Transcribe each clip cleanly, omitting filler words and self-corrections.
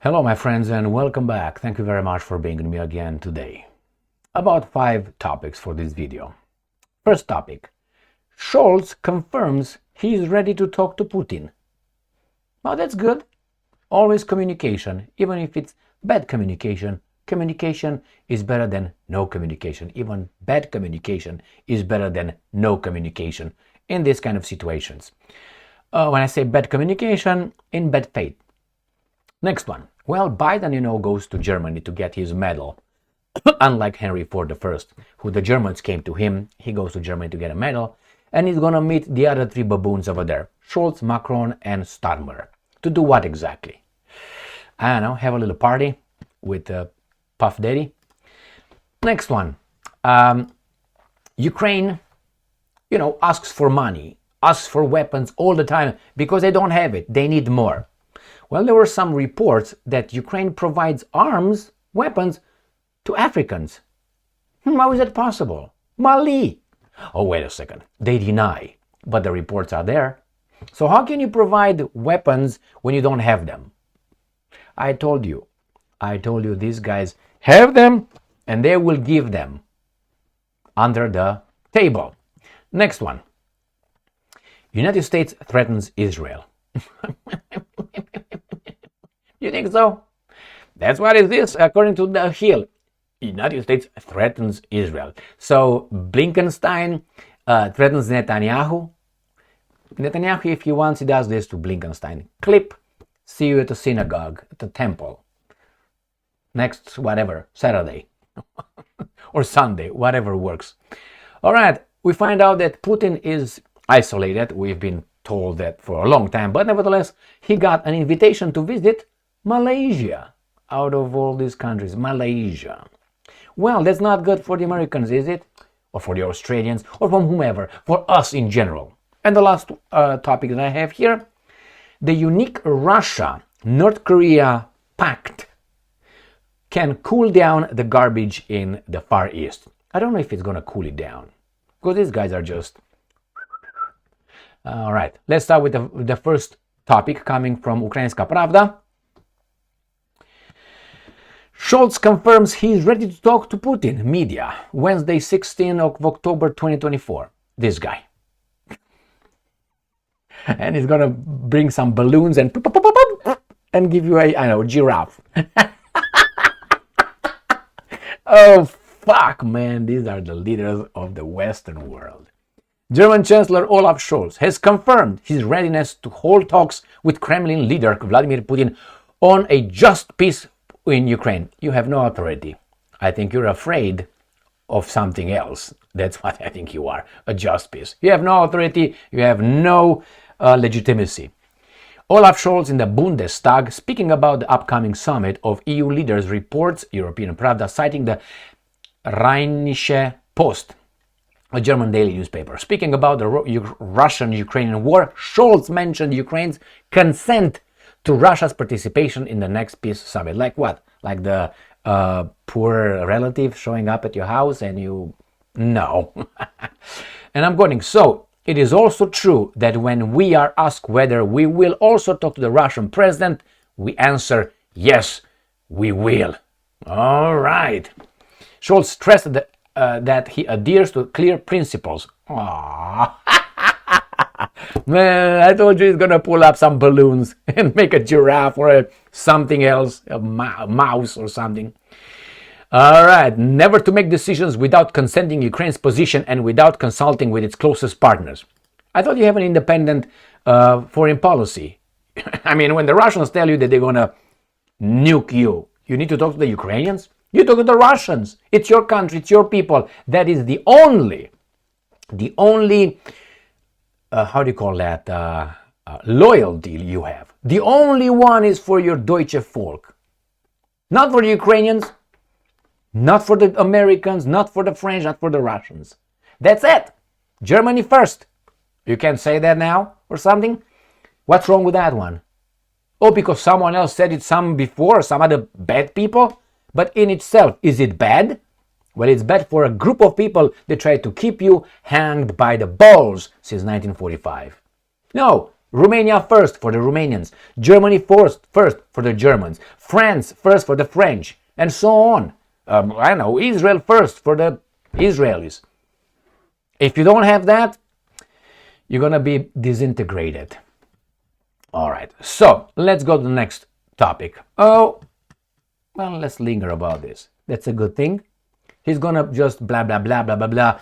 Hello my friends and welcome back. Thank you very much for being with me again today. About 5 topics for this video. First topic. Scholz confirms he's ready to talk to Putin. Well, that's good. Always communication, even if it's bad communication. Communication is better than no communication. Even bad communication is better than no communication in this kind of situations. When I say bad communication, in bad faith. Next one. Well, Biden, goes to Germany to get his medal. Unlike Henry IV I, who the Germans came to him, he goes to Germany to get a medal, and he's gonna meet the other 3 baboons over there, Schultz, Macron, and Starmer. To do what exactly? I don't know, have a little party with Puff Daddy. Next one. Ukraine, asks for money, asks for weapons all the time because they don't have it. They need more. Well, there were some reports that Ukraine provides arms, weapons, to Africans. How is that possible? Mali! Oh, wait a second. They deny, but the reports are there. So how can you provide weapons when you don't have them? I told you these guys have them and they will give them under the table. Next one. United States threatens Israel. You think so? That's what it is, according to The Hill. United States threatens Israel. So Blinkenstein threatens Netanyahu. Netanyahu, if he wants, he does this to Blinkenstein. Clip, see you at the synagogue, at the temple. Next, whatever, Saturday. Or Sunday, whatever works. All right, we find out that Putin is isolated. We've been told that for a long time, but nevertheless, he got an invitation to visit Malaysia. Out of all these countries, Malaysia. Well, that's not good for the Americans, is it? Or for the Australians, or from whomever, for us in general. And the last topic that I have here, the unique Russia-North Korea Pact can cool down the garbage in the Far East. I don't know if it's going to cool it down, because these guys are just... All right, let's start with the first topic coming from Ukrainska Pravda. Scholz confirms he's ready to talk to Putin. Media, Wednesday, 16th of October 2024. This guy. And he's gonna bring some balloons and give you a giraffe. Oh, fuck, man. These are the leaders of the Western world. German Chancellor Olaf Scholz has confirmed his readiness to hold talks with Kremlin leader Vladimir Putin on a just peace in Ukraine. You have no authority. I think you're afraid of something else. That's what I think you are, a just peace. You have no authority, you have no legitimacy. Olaf Scholz in the Bundestag, speaking about the upcoming summit of EU leaders, reports European Pravda, citing the Rheinische Post, a German daily newspaper. Speaking about the Russian-Ukrainian war, Scholz mentioned Ukraine's consent to Russia's participation in the next peace summit. Like what? Like the poor relative showing up at your house and you... No. And I'm quoting, so it is also true that when we are asked whether we will also talk to the Russian president, we answer, yes, we will. All right. Scholz stressed that he adheres to clear principles. Aww. Man, I told you he's gonna pull up some balloons and make a giraffe or something else, a mouse or something. All right, never to make decisions without consenting Ukraine's position and without consulting with its closest partners. I thought you have an independent foreign policy. I mean, when the Russians tell you that they're gonna nuke you, you need to talk to the Ukrainians? You talk to the Russians. It's your country, it's your people. That is the only how do you call that, loyalty you have. The only one is for your Deutsche Volk. Not for the Ukrainians, not for the Americans, not for the French, not for the Russians. That's it. Germany first. You can say that now or something? What's wrong with that one? Oh, because someone else said it some before, some other bad people? But in itself, is it bad? Well, it's bad for a group of people that try to keep you hanged by the balls since 1945. No, Romania first for the Romanians, Germany first for the Germans, France first for the French, and so on. I don't know, Israel first for the Israelis. If you don't have that, you're gonna be disintegrated. All right, so let's go to the next topic. Oh, well, let's linger about this. That's a good thing. He's gonna just blah blah blah blah blah blah.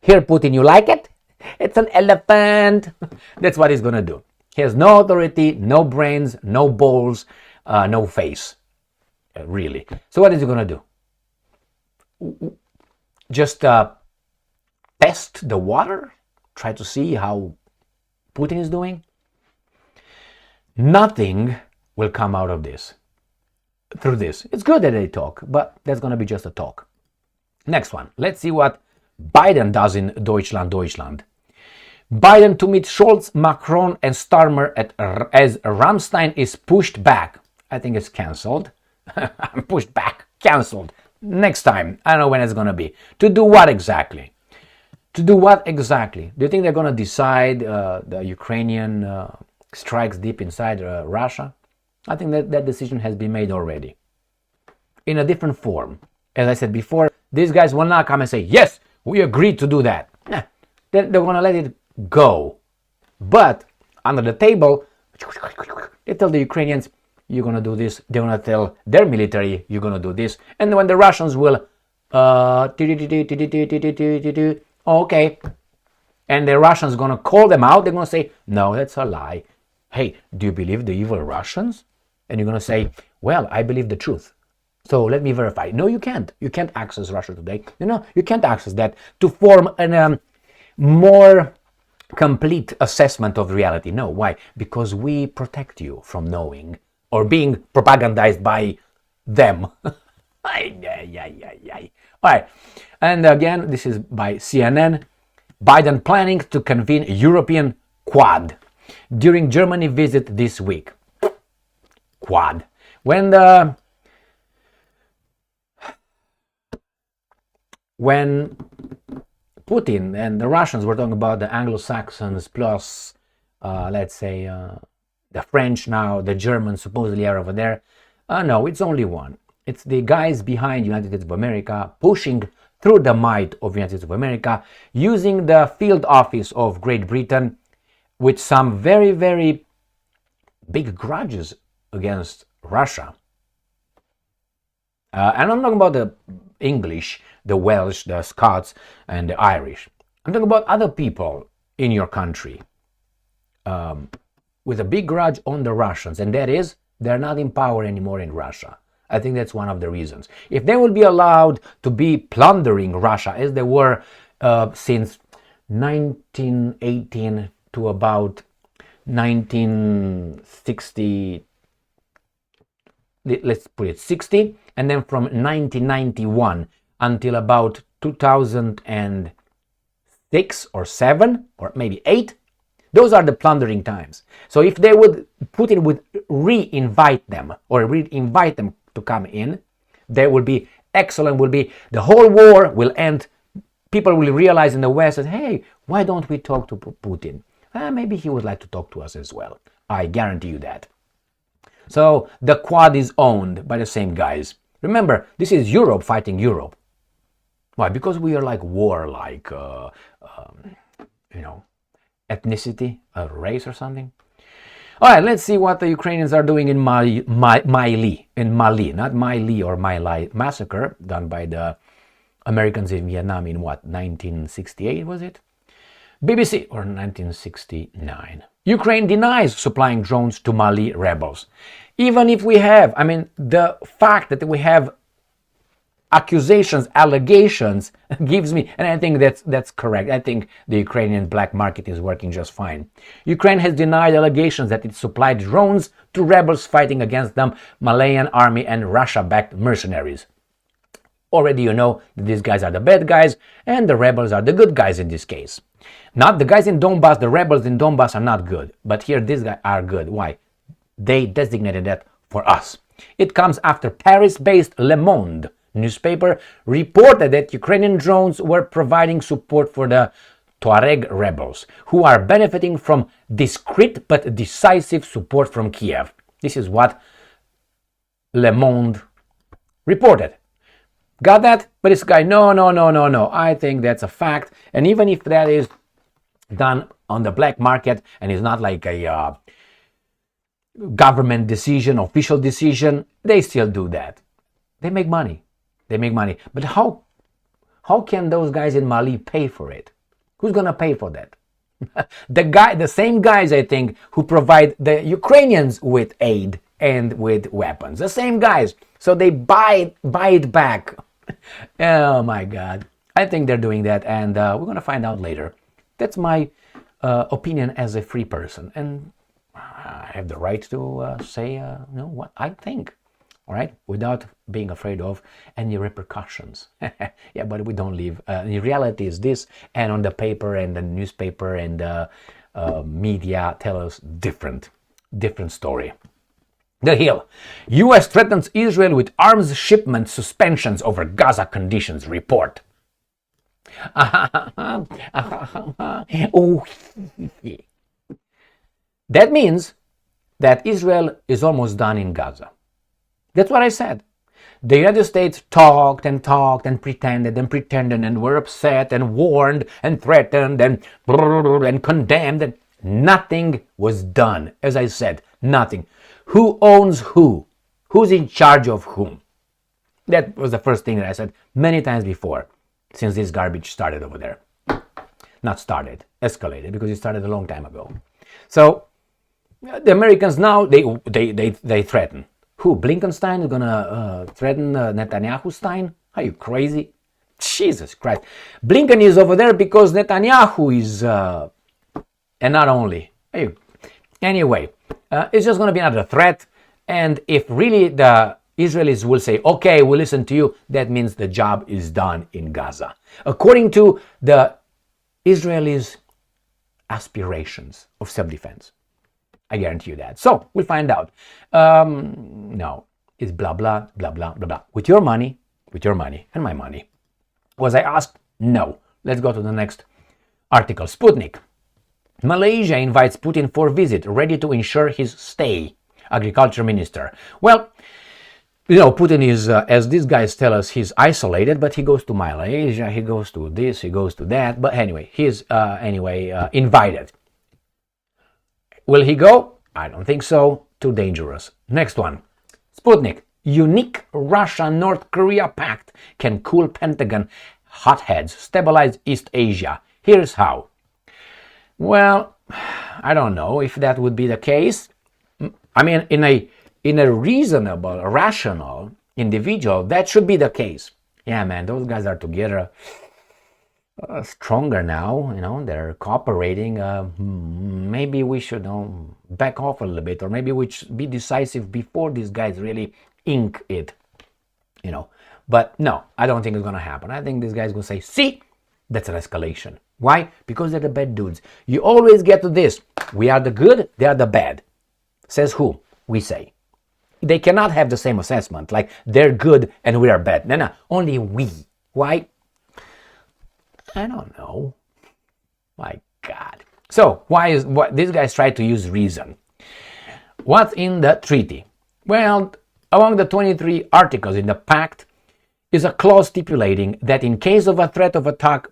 Here, Putin, you like it? It's an elephant. That's what he's gonna do. He has no authority, no brains, no balls, no face, really. So what is he gonna do? Just test the water? Try to see how Putin is doing? Nothing will come out of this through this. It's good that they talk, but that's gonna be just a talk. Next one. Let's see what Biden does in Deutschland. Biden to meet Scholz, Macron, and Starmer as Ramstein is pushed back. I think it's cancelled. Pushed back, cancelled. Next time. I don't know when it's going to be. To do what exactly? To do what exactly? Do you think they're going to decide the Ukrainian strikes deep inside Russia? I think that decision has been made already. In a different form. As I said before, these guys will not come and say, yes, we agreed to do that. Nah, they're going to let it go. But under the table, they tell the Ukrainians, you're going to do this. They're going to tell their military, you're going to do this. And when the Russians will, okay. And the Russians going to call them out. They're going to say, no, that's a lie. Hey, do you believe the evil Russians? And you're going to say, well, I believe the truth. So let me verify. No, you can't. You can't access Russia today. You can't access that to form a more complete assessment of reality. No, why? Because we protect you from knowing or being propagandized by them. All right. And again, this is by CNN. Biden planning to convene European Quad during Germany visit this week. Quad. When Putin and the Russians were talking about the Anglo-Saxons plus, let's say, the French now, the Germans supposedly are over there. No, it's only one. It's the guys behind United States of America pushing through the might of United States of America, using the field office of Great Britain with some very, very big grudges against Russia. And I'm talking about the English, the Welsh, the Scots, and the Irish. I'm talking about other people in your country with a big grudge on the Russians, and that is they're not in power anymore in Russia. I think that's one of the reasons. If they would be allowed to be plundering Russia as they were since 1918 to about 1960, let's put it 60, and then from 1991 until about 2006 or 7 or maybe 8, those are the plundering times. So if they would, Putin would re-invite them to come in, there will be excellent, the whole war will end. People will realize in the West that, hey, why don't we talk to Putin? Maybe he would like to talk to us as well. I guarantee you that. So the Quad is owned by the same guys. Remember, this is Europe fighting Europe. Why? Because we are like warlike, ethnicity, a race or something. All right, let's see what the Ukrainians are doing in Mali, not Mali or Mali massacre done by the Americans in Vietnam in what, 1968 was it? BBC, or 1969. Ukraine denies supplying drones to Mali rebels. Even if we have, the fact that we have accusations, allegations gives me, and I think that's correct. I think the Ukrainian black market is working just fine. Ukraine has denied allegations that it supplied drones to rebels fighting against the Malayan army and Russia-backed mercenaries. Already you know that these guys are the bad guys and the rebels are the good guys in this case. Not the guys in Donbass, the rebels in Donbass are not good, but here these guys are good. Why? They designated that for us. It comes after Paris-based Le Monde newspaper reported that Ukrainian drones were providing support for the Tuareg rebels who are benefiting from discreet but decisive support from Kiev. This is what Le Monde reported. Got that? But this guy, no. I think that's a fact. And even if that is done on the black market and is not like a government decision, official decision, they still do that. They make money. But how can those guys in Mali pay for it? Who's gonna pay for that? The same guys, I think, who provide the Ukrainians with aid and with weapons. The same guys. So they buy it back. Oh my God. I think they're doing that, and we're gonna find out later. That's my opinion as a free person, and I have the right to say what I think. All right, without being afraid of any repercussions. Yeah, but we don't live. The reality is this, and on the paper and the newspaper and the media tell us different story. The Hill. U.S. threatens Israel with arms shipment suspensions over Gaza conditions report. That means that Israel is almost done in Gaza. That's what I said. The United States talked and pretended and were upset and warned and threatened and condemned, and nothing was done. As I said, nothing. Who owns who? Who's in charge of whom? That was the first thing that I said many times before, since this garbage started over there. Not started, escalated, because it started a long time ago. So the Americans now, they threaten. Who? Blinkenstein is gonna threaten Netanyahu-Stein? Are you crazy? Jesus Christ. Blinken is over there because Netanyahu is, and not only. Anyway, it's just gonna be another threat. And if really the Israelis will say, okay, we'll listen to you, that means the job is done in Gaza. According to the Israelis' aspirations of self-defense. I guarantee you that. So we'll find out. No, it's blah, blah, blah, blah, blah, blah. With your money and my money. Was I asked? No. Let's go to the next article. Sputnik. Malaysia invites Putin for visit, ready to ensure his stay. Agriculture Minister. Well, Putin is, as these guys tell us, he's isolated, but he goes to Malaysia, he goes to this, he goes to that. But anyway, he's invited. Will he go? I don't think so. Too dangerous. Next one. Sputnik. Unique Russia-North Korea pact can cool Pentagon hotheads, stabilize East Asia. Here's how. Well, I don't know if that would be the case. I mean, in a reasonable, rational individual, that should be the case. Yeah, man, those guys are together. Stronger now, they're cooperating. Maybe we should back off a little bit, or maybe we should be decisive before these guys really ink it, But no, I don't think it's going to happen. I think this guy's going to say, see, that's an escalation. Why? Because they're the bad dudes. You always get to this. We are the good, they are the bad. Says who? We say. They cannot have the same assessment, like they're good and we are bad. No, only we. Why? I don't know. My God. So why these guys try to use reason? What's in the treaty? Well, among the 23 articles in the Pact is a clause stipulating that in case of a threat of attack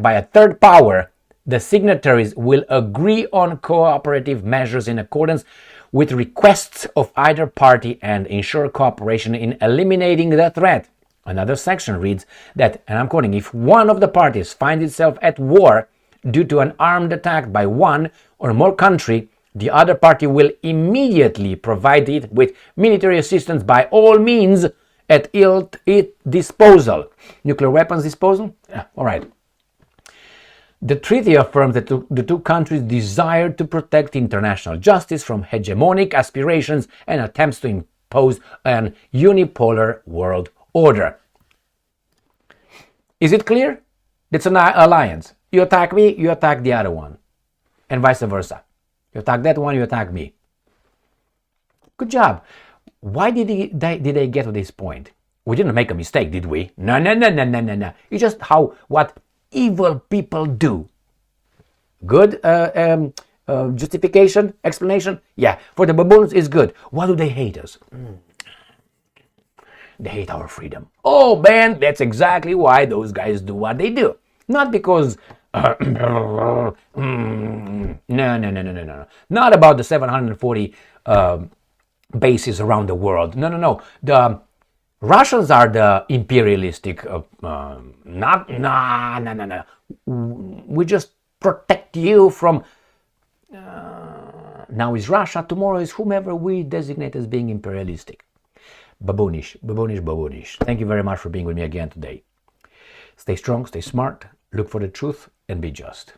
by a third power, the signatories will agree on cooperative measures in accordance with requests of either party and ensure cooperation in eliminating the threat. Another section reads that, and I'm quoting, if one of the parties finds itself at war due to an armed attack by one or more country, the other party will immediately provide it with military assistance by all means at its disposal. Nuclear weapons disposal? Yeah, all right. The treaty affirms that the two countries desire to protect international justice from hegemonic aspirations and attempts to impose an unipolar world order. Is it clear? It's an alliance. You attack me, you attack the other one. And vice versa. You attack that one, you attack me. Good job. Why did they get to this point? We didn't make a mistake, did we? No. It's just what evil people do. Good justification, explanation? Yeah. For the baboons, it's good. Why do they hate us? They hate our freedom. Oh, man, that's exactly why those guys do what they do. Not because... no. Not about the 740 bases around the world. No. The Russians are the imperialistic... No. We just protect you from... now is Russia, tomorrow is whomever we designate as being imperialistic. Baboonish. Thank you very much for being with me again today. Stay strong, stay smart, look for the truth, and be just.